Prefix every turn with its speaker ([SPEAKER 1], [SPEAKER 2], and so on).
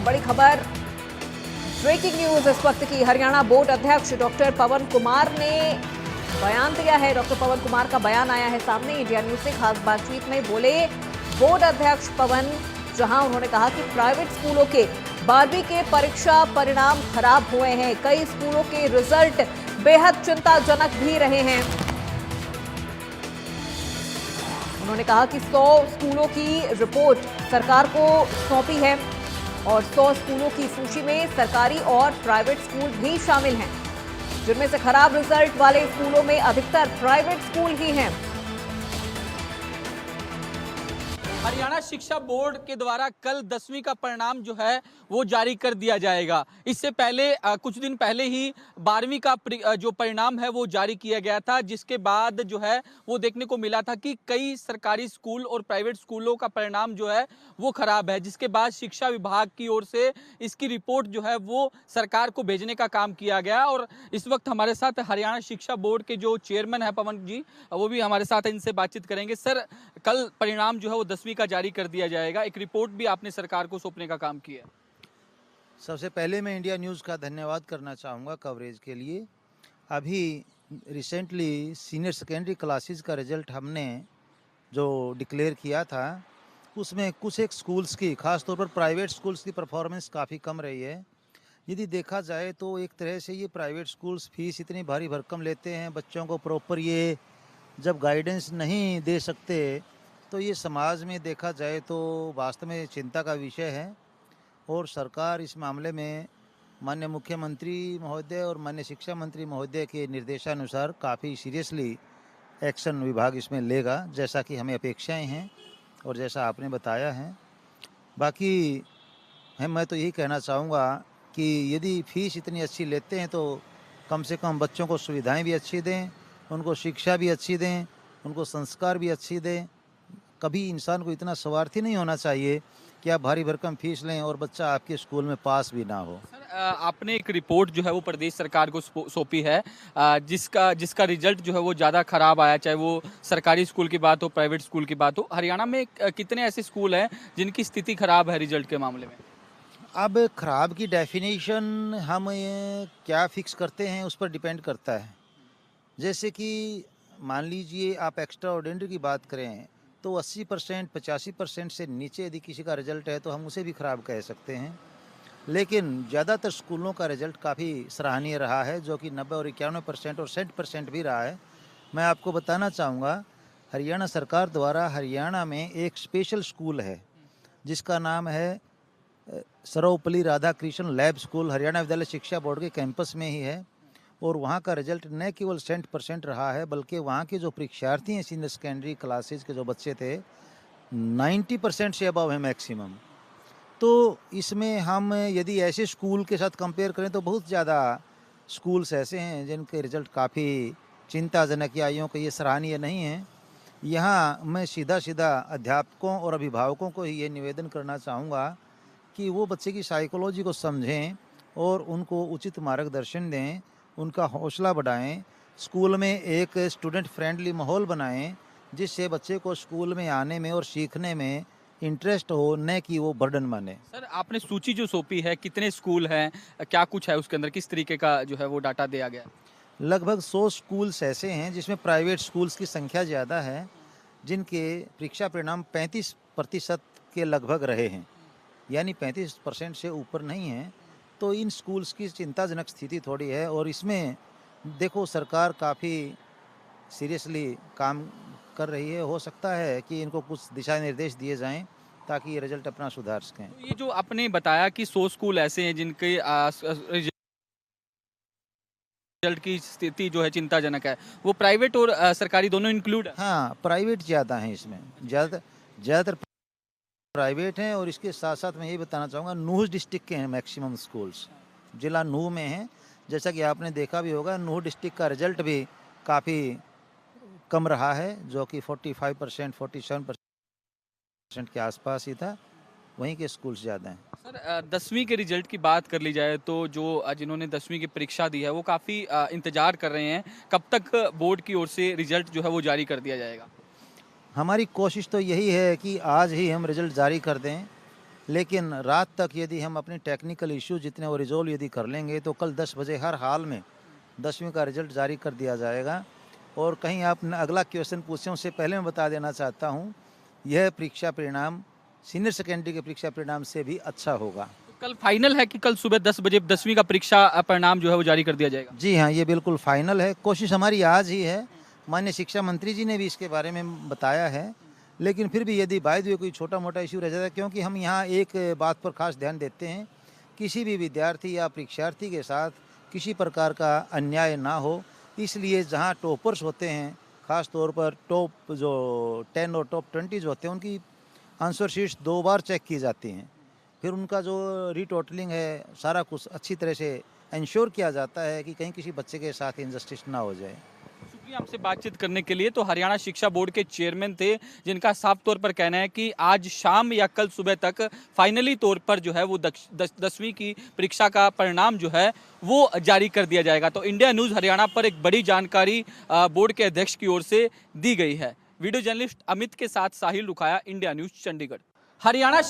[SPEAKER 1] बड़ी खबर, breaking news इस वक्त की। हरियाणा बोर्ड अध्यक्ष डॉक्टर पवन कुमार ने बयान दिया है। डॉक्टर पवन कुमार का बयान आया है सामने। इंडिया न्यूज से खास बातचीत में बोले बोर्ड अध्यक्ष पवन, जहां उन्होंने कहा कि प्राइवेट स्कूलों के 12वीं के परीक्षा परिणाम खराब हुए हैं। कई स्कूलों के रिजल्ट बेहद चिंताजनक भी रहे हैं। उन्होंने कहा कि 100 स्कूलों की रिपोर्ट सरकार को सौंपी है और 100 स्कूलों की सूची में सरकारी और प्राइवेट स्कूल भी शामिल हैं, जिनमें से खराब रिजल्ट वाले स्कूलों में अधिकतर प्राइवेट स्कूल ही हैं।
[SPEAKER 2] हरियाणा शिक्षा बोर्ड के द्वारा कल 10वीं का परिणाम जो है वो जारी कर दिया जाएगा। इससे पहले कुछ दिन पहले ही 12वीं का जो परिणाम है वो जारी किया गया था, जिसके बाद जो है वो देखने को मिला था कि कई सरकारी स्कूल और प्राइवेट स्कूलों का परिणाम जो है वो खराब है, जिसके बाद शिक्षा विभाग की ओर से इसकी रिपोर्ट जो है वो सरकार को भेजने का काम किया गया। और इस वक्त हमारे साथ हरियाणा शिक्षा बोर्ड के जो चेयरमैन है पवन जी, वो भी हमारे साथ, इनसे बातचीत करेंगे। सर, कल परिणाम जो है वो 10वीं का जारी कर दिया जाएगा, एक रिपोर्ट भी आपने सरकार को सौंपने का काम किया।
[SPEAKER 3] सबसे पहले मैं इंडिया न्यूज़ का धन्यवाद करना चाहूँगा कवरेज के लिए। अभी रिसेंटली सीनियर सेकेंडरी क्लासेस का रिज़ल्ट हमने जो डिक्लेयर किया था, उसमें कुछ एक स्कूल्स की, ख़ास तौर पर प्राइवेट स्कूल्स की परफॉर्मेंस काफ़ी कम रही है। यदि देखा जाए तो एक तरह से ये प्राइवेट स्कूल्स फीस इतनी भारी भरकम लेते हैं, बच्चों को प्रॉपर ये जब गाइडेंस नहीं दे सकते, तो ये समाज में देखा जाए तो वास्तव में चिंता का विषय है। और सरकार इस मामले में माननीय मुख्यमंत्री महोदय और माननीय शिक्षा मंत्री महोदय के निर्देशानुसार काफ़ी सीरियसली एक्शन विभाग इसमें लेगा, जैसा कि हमें अपेक्षाएं हैं और जैसा आपने बताया है। बाकी मैं तो यही कहना चाहूँगा कि यदि फ़ीस इतनी अच्छी लेते हैं तो कम से कम बच्चों को सुविधाएं भी अच्छी दें, उनको शिक्षा भी अच्छी दें, उनको संस्कार भी अच्छी दें। कभी इंसान को इतना स्वार्थी नहीं होना चाहिए कि आप भारी भरकम फीस लें और बच्चा आपके स्कूल में पास भी ना हो।
[SPEAKER 2] सर, आपने एक रिपोर्ट जो है वो प्रदेश सरकार को सौंपी है, जिसका रिजल्ट जो है वो ज़्यादा खराब आया, चाहे वो सरकारी स्कूल की बात हो, प्राइवेट स्कूल की बात हो। हरियाणा में कितने ऐसे स्कूल हैं जिनकी स्थिति खराब है रिजल्ट के मामले में?
[SPEAKER 3] अब खराब की डेफिनेशन हम क्या फिक्स करते हैं उस पर डिपेंड करता है। जैसे कि मान लीजिए आप एक्स्ट्रा ऑर्डिनरी की बात करें तो 80%, 85% से नीचे यदि किसी का रिजल्ट है तो हम उसे भी ख़राब कह सकते हैं। लेकिन ज़्यादातर स्कूलों का रिजल्ट काफ़ी सराहनीय रहा है, जो कि 90 और 91% और 60% भी रहा है। मैं आपको बताना चाहूँगा, हरियाणा सरकार द्वारा हरियाणा में एक स्पेशल स्कूल है जिसका नाम है सर्वपल्ली राधा कृष्ण लैब स्कूल, हरियाणा विद्यालय शिक्षा बोर्ड के कैंपस में ही है। और वहाँ का रिजल्ट न केवल 60% रहा है, बल्कि वहाँ के जो परीक्षार्थी हैं सीनियर सेकेंडरी क्लासेस के जो बच्चे थे, 90% से अबव है मैक्सिमम। तो इसमें हम यदि ऐसे स्कूल के साथ कंपेयर करें तो बहुत ज़्यादा स्कूल्स ऐसे हैं जिनके रिजल्ट काफ़ी चिंताजनक या यूँ कि ये सराहनीय नहीं हैं। यहाँ मैं सीधा अध्यापकों और अभिभावकों को ही ये निवेदन करना चाहूँगा कि वो बच्चे की साइकोलॉजी को समझें और उनको उचित मार्गदर्शन दें, उनका हौसला बढ़ाएं, स्कूल में एक स्टूडेंट फ्रेंडली माहौल बनाएं, जिससे बच्चे को स्कूल में आने में और सीखने में इंटरेस्ट हो, न कि वो बर्डन माने।
[SPEAKER 2] सर, आपने सूची जो सौंपी है, कितने स्कूल हैं, क्या कुछ है उसके अंदर, किस तरीके का जो है वो डाटा दिया गया?
[SPEAKER 3] लगभग 100 स्कूल्स ऐसे हैं जिसमें प्राइवेट स्कूल्स की संख्या ज़्यादा है, जिनके परीक्षा परिणाम 35% के लगभग रहे हैं, यानी 35% से ऊपर नहीं है। तो इन स्कूल्स की चिंताजनक स्थिति थोड़ी है और इसमें देखो सरकार काफ़ी सीरियसली काम कर रही है। हो सकता है कि इनको कुछ दिशा निर्देश दिए जाएं ताकि ये रिजल्ट अपना सुधार सकें।
[SPEAKER 2] तो ये जो आपने बताया कि 100 स्कूल ऐसे हैं जिनके रिजल्ट की स्थिति जो है चिंताजनक है, वो प्राइवेट और सरकारी दोनों इंक्लूड है?
[SPEAKER 3] हाँ, प्राइवेट ज़्यादा हैं इसमें, ज़्यादातर प्राइवेट हैं। और इसके साथ साथ मैं ये बताना चाहूँगा, नूह डिस्ट्रिक्ट के हैं मैक्सिमम स्कूल्स, जिला नूह में हैं। जैसा कि आपने देखा भी होगा, नूह डिस्ट्रिक्ट का रिजल्ट भी काफ़ी कम रहा है, जो कि 45%, 47% के आसपास ही था। वहीं के स्कूल्स ज़्यादा हैं।
[SPEAKER 2] सर, 10वीं के रिजल्ट की बात कर ली जाए तो जो जिन्होंने 10वीं की परीक्षा दी है वो काफ़ी इंतजार कर रहे हैं, कब तक बोर्ड की ओर से रिजल्ट जो है वो जारी कर दिया जाएगा?
[SPEAKER 3] हमारी कोशिश तो यही है कि आज ही हम रिजल्ट जारी कर दें, लेकिन रात तक यदि हम अपनी टेक्निकल इश्यू जितने वो रिजोल्व यदि कर लेंगे तो कल 10 बजे हर हाल में 10वीं का रिजल्ट जारी कर दिया जाएगा। और कहीं आप अगला क्वेश्चन पूछें उससे पहले मैं बता देना चाहता हूँ, यह परीक्षा परिणाम सीनियर सेकेंडरी के परीक्षा परिणाम से भी अच्छा होगा।
[SPEAKER 2] कल फाइनल है कि कल सुबह 10 बजे 10वीं का परीक्षा परिणाम जो है वो जारी कर दिया जाएगा?
[SPEAKER 3] जी हाँ, ये बिल्कुल फाइनल है। कोशिश हमारी आज ही है, माननीय शिक्षा मंत्री जी ने भी इसके बारे में बताया है। लेकिन फिर भी यदि बाय द वे कोई छोटा मोटा इश्यू रह जाता है, क्योंकि हम यहाँ एक बात पर खास ध्यान देते हैं, किसी भी विद्यार्थी या परीक्षार्थी के साथ किसी प्रकार का अन्याय ना हो, इसलिए जहाँ टॉपर्स होते हैं, ख़ास तौर पर टॉप जो 10 और टॉप 20 जो होते हैं, उनकी आंसर शीट्स 2 बार चेक की जाती हैं। फिर उनका जो रीटोटलिंग है, सारा कुछ अच्छी तरह से इंश्योर किया जाता है कि कहीं किसी बच्चे के साथ इनजस्टिस ना हो जाए।
[SPEAKER 2] शुक्रिया हमसे बातचीत करने के लिए। तो हरियाणा शिक्षा बोर्ड के चेयरमैन थे, जिनका साफ तौर पर कहना है कि आज शाम या कल सुबह तक फाइनली तौर पर जो है वो 10वीं की परीक्षा का परिणाम जो है वो जारी कर दिया जाएगा। तो इंडिया न्यूज़ हरियाणा पर एक बड़ी जानकारी बोर्ड के अध्यक्ष की ओर से दी गई है। वीडियो जर्नलिस्ट अमित के साथ साहिल रुखाया, इंडिया न्यूज़ चंडीगढ़। हरियाणा